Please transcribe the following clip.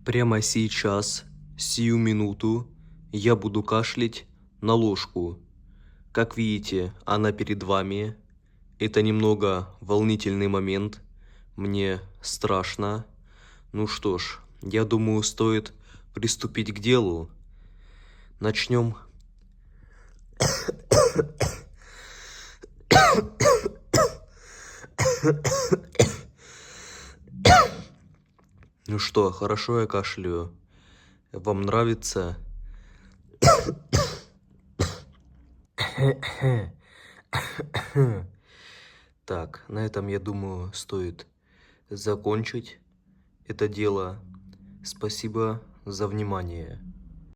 Прямо сейчас, сию минуту, я буду кашлять на ложку. Как видите, она перед вами. Это немного волнительный момент. Мне страшно. Ну что ж, я думаю, стоит приступить к делу. Начнем. Ну что, хорошо я кашляю? Вам нравится? Так, на этом, я думаю, стоит закончить это дело. Спасибо за внимание.